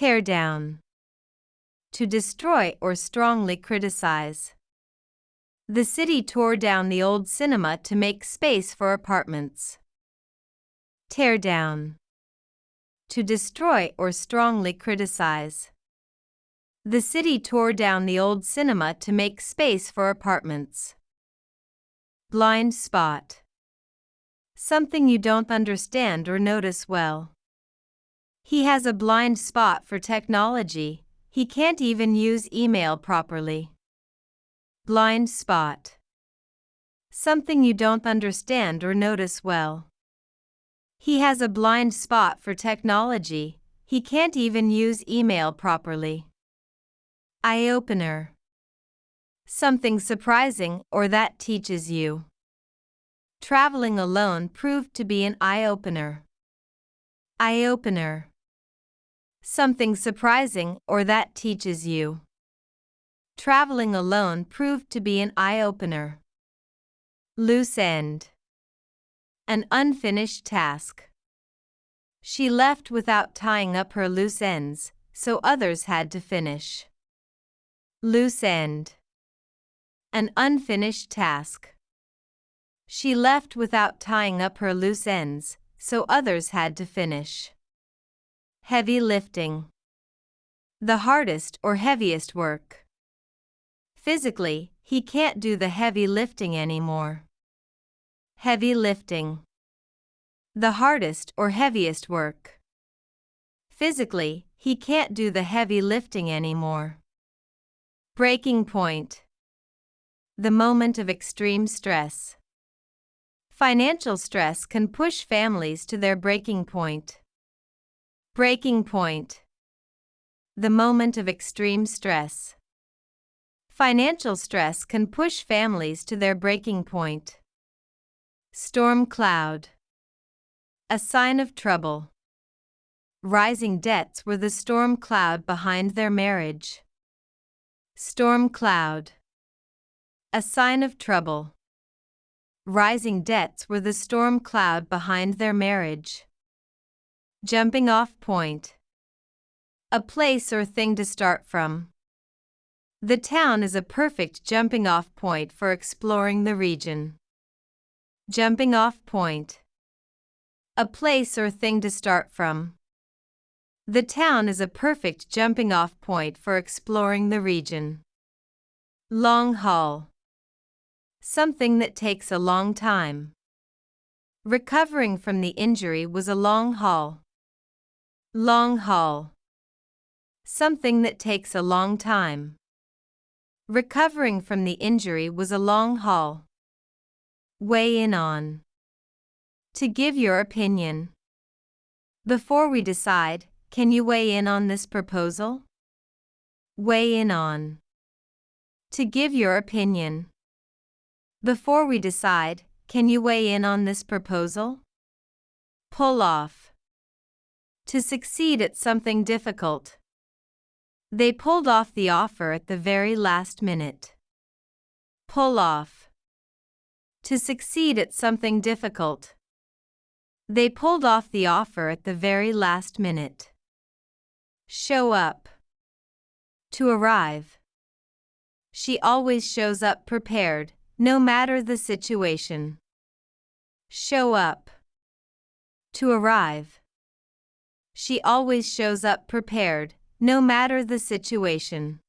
Tear down. To destroy or strongly criticize. The city tore down the old cinema to make space for apartments. Tear down. To destroy or strongly criticize. The city tore down the old cinema to make space for apartments. Blind spot. Something you don't understand or notice well. He has a blind spot for technology. He can't even use email properly. Blind spot. Something you don't understand or notice well. He has a blind spot for technology. He can't even use email properly. Eye-opener. Something surprising or that teaches you. Traveling alone proved to be an eye-opener. Eye-opener. Something surprising or that teaches you. Traveling alone proved to be an eye-opener. Loose end. An unfinished task. She left without tying up her loose ends, so others had to finish. Loose end. An unfinished task. She left without tying up her loose ends, so others had to finish. Heavy lifting. The hardest or heaviest work. Physically, he can't do the heavy lifting anymore. Heavy lifting. The hardest or heaviest work. Physically, he can't do the heavy lifting anymore. Breaking point. The moment of extreme stress. Financial stress can push families to their breaking point. Breaking point. The moment of extreme stress. Financial stress can push families to their breaking point. Storm cloud. A sign of trouble. Rising debts were the storm cloud behind their marriage. Storm cloud. A sign of trouble. Rising debts were the storm cloud behind their marriage. Jumping off point. A place or thing to start from. The town is a perfect jumping off point for exploring the region. Jumping off point. A place or thing to start from. The town is a perfect jumping off point for exploring the region. Long haul. Something that takes a long time. Recovering from the injury was a long haul. Long haul. Something that takes a long time. Recovering from the injury was a long haul. Weigh in on. To give your opinion. Before we decide, can you weigh in on this proposal? Weigh in on. To give your opinion. Before we decide, can you weigh in on this proposal? Pull off. To succeed at something difficult. They pulled off the offer at the very last minute. Pull off. To succeed at something difficult. They pulled off the offer at the very last minute. Show up. To arrive. She always shows up prepared, no matter the situation. Show up. To arrive. She always shows up prepared, no matter the situation.